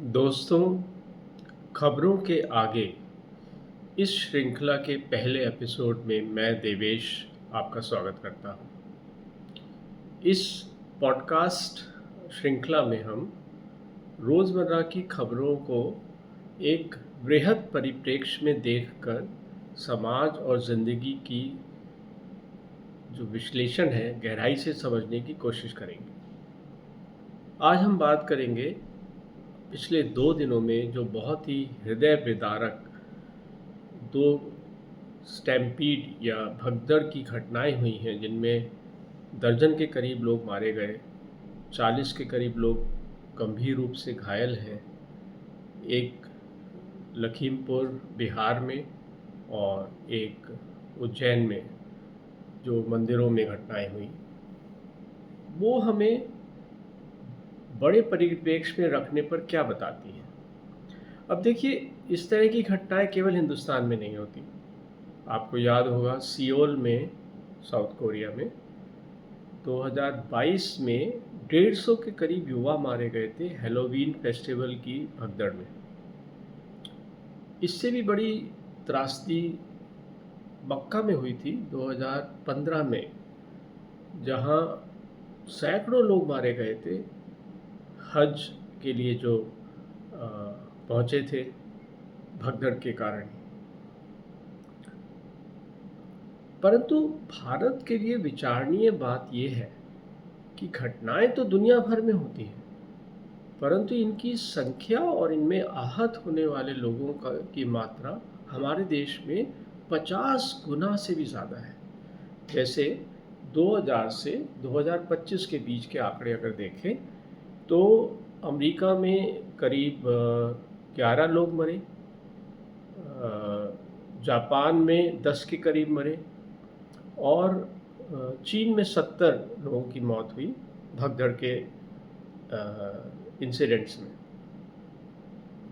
दोस्तों, खबरों के आगे इस श्रृंखला के पहले एपिसोड में मैं देवेश आपका स्वागत करता हूं। इस पॉडकास्ट श्रृंखला में हम रोज़मर्रा की खबरों को एक बृहद परिप्रेक्ष्य में देखकर समाज और ज़िंदगी की जो विश्लेषण है गहराई से समझने की कोशिश करेंगे। आज हम बात करेंगे पिछले 2 दिनों में जो बहुत ही हृदय विदारक 2 स्टैम्पीड या भगदड़ की घटनाएं हुई हैं, जिनमें दर्जन के करीब लोग मारे गए, 40 के करीब लोग गंभीर रूप से घायल हैं। एक लखीमपुर बिहार में और एक उज्जैन में जो मंदिरों में घटनाएं हुई, वो हमें बड़े परिप्रेक्ष्य में रखने पर क्या बताती हैं। अब देखिए, इस तरह की घटनाएं केवल हिंदुस्तान में नहीं होती। आपको याद होगा सियोल में, साउथ कोरिया में 2022 में 150 के करीब युवा मारे गए थे हैलोवीन फेस्टिवल की भगदड़ में। इससे भी बड़ी त्रासदी मक्का में हुई थी 2015 में, जहां सैकड़ों लोग मारे गए थे हज के लिए जो पहुंचे थे भगदड़ के कारण। परंतु भारत के लिए विचारणीय बात यह है कि घटनाएं तो दुनिया भर में होती हैं, परंतु इनकी संख्या और इनमें आहत होने वाले लोगों की मात्रा हमारे देश में 50 गुना से भी ज़्यादा है। जैसे 2000 से 2025 के बीच के आंकड़े अगर देखें तो अमेरिका में करीब 11 लोग मरे, जापान में 10 के करीब मरे और चीन में 70 लोगों की मौत हुई भगदड़ के इंसिडेंट्स में।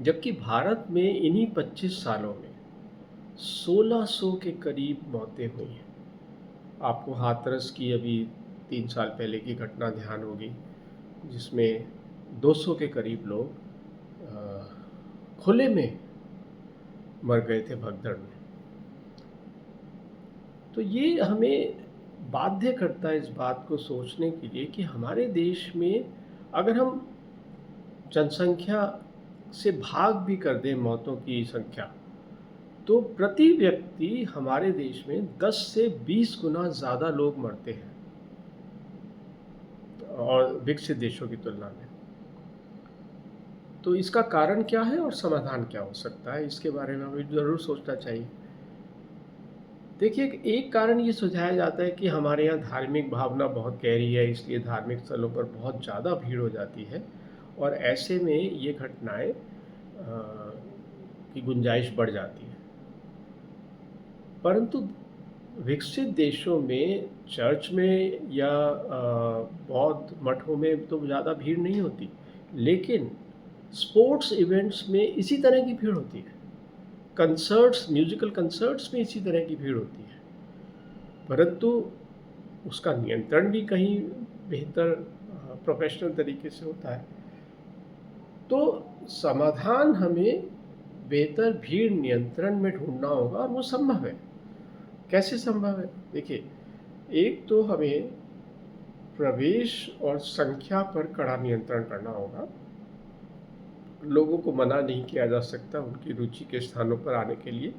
जबकि भारत में इन्हीं 25 सालों में 1600 के करीब मौतें हुई हैं। आपको हाथरस की अभी 3 साल पहले की घटना ध्यान होगी, जिसमें 200 के करीब लोग खुले में मर गए थे भगदड़ में। तो ये हमें बाध्य करता है इस बात को सोचने के लिए कि हमारे देश में अगर हम जनसंख्या से भाग भी कर दें मौतों की संख्या, तो प्रति व्यक्ति हमारे देश में 10 से 20 गुना ज़्यादा लोग मरते हैं और विकसित देशों की तुलना में। तो इसका कारण क्या है और समाधान क्या हो सकता है, इसके बारे में हमें ज़रूर सोचना चाहिए। देखिए, एक कारण ये सुझाया जाता है कि हमारे यहाँ धार्मिक भावना बहुत गहरी है, इसलिए धार्मिक स्थलों पर बहुत ज़्यादा भीड़ हो जाती है और ऐसे में ये घटनाएं की गुंजाइश बढ़ जाती है। परंतु विकसित देशों में चर्च में या बौद्ध मठों में तो ज़्यादा भीड़ नहीं होती, लेकिन स्पोर्ट्स इवेंट्स में इसी तरह की भीड़ होती है। कंसर्ट्स, म्यूजिकल कंसर्ट्स में इसी तरह की भीड़ होती है, परंतु उसका नियंत्रण भी कहीं बेहतर प्रोफेशनल तरीके से होता है। तो समाधान हमें बेहतर भीड़ नियंत्रण में ढूंढना होगा और वो संभव है। कैसे संभव है? देखिए, एक तो हमें प्रवेश और संख्या पर कड़ा नियंत्रण करना होगा। लोगों को मना नहीं किया जा सकता उनकी रुचि के स्थानों पर आने के लिए,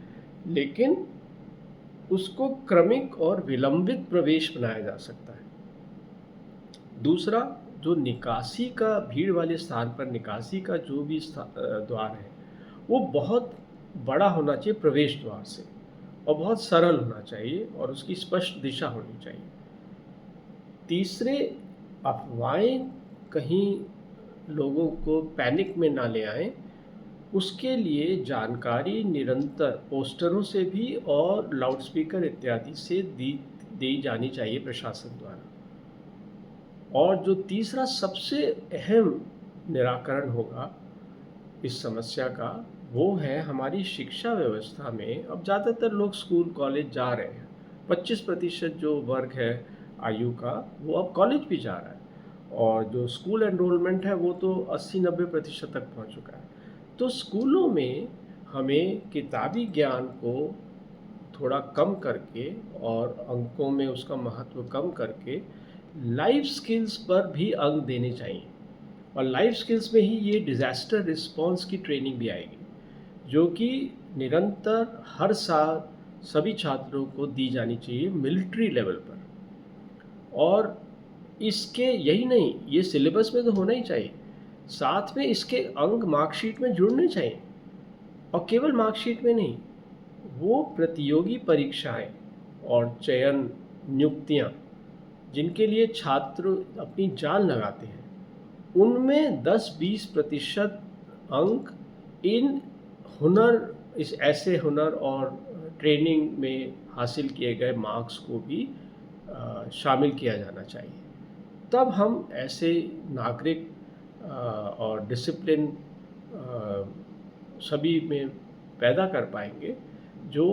लेकिन उसको क्रमिक और विलंबित प्रवेश बनाया जा सकता है। दूसरा, जो निकासी का, भीड़ वाले स्थान पर निकासी का जो भी द्वार है, वो बहुत बड़ा होना चाहिए प्रवेश द्वार से, और बहुत सरल होना चाहिए और उसकी स्पष्ट दिशा होनी चाहिए। तीसरे, अफवाहें कहीं लोगों को पैनिक में ना ले आए, उसके लिए जानकारी निरंतर पोस्टरों से भी और लाउडस्पीकर इत्यादि से दी जानी चाहिए प्रशासन द्वारा। और जो तीसरा सबसे अहम निराकरण होगा इस समस्या का, वो है हमारी शिक्षा व्यवस्था में। अब ज़्यादातर लोग स्कूल कॉलेज जा रहे हैं, 25% जो वर्ग है आयु का, वो अब कॉलेज भी जा रहा है, और जो स्कूल एनरोलमेंट है वो तो 80-90% तक पहुंच चुका है। तो स्कूलों में हमें किताबी ज्ञान को थोड़ा कम करके और अंकों में उसका महत्व कम करके लाइफ स्किल्स पर भी अंक देने चाहिए। और लाइफ स्किल्स में ही ये डिज़ास्टर रिस्पॉन्स की ट्रेनिंग भी आएगी, जो कि निरंतर हर साल सभी छात्रों को दी जानी चाहिए मिलिट्री लेवल पर। और इसके यही नहीं, ये सिलेबस में तो होना ही चाहिए, साथ में इसके अंक मार्कशीट में जुड़ने चाहिए। और केवल मार्कशीट में नहीं, वो प्रतियोगी परीक्षाएं और चयन नियुक्तियां जिनके लिए छात्र अपनी जान लगाते हैं, उनमें 10-20% अंक इन हुनर इस ऐसे हुनर और ट्रेनिंग में हासिल किए गए मार्क्स को भी शामिल किया जाना चाहिए। तब हम ऐसे नागरिक और डिसिप्लिन सभी में पैदा कर पाएंगे जो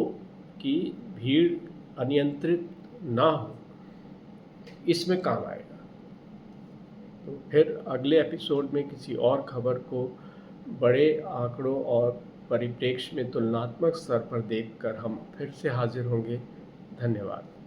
कि भीड़ अनियंत्रित ना हो, इसमें काम आएगा। तो फिर अगले एपिसोड में किसी और खबर को बड़े आंकड़ों और परिप्रेक्ष्य में तुलनात्मक स्तर पर देखकर हम फिर से हाजिर होंगे। धन्यवाद।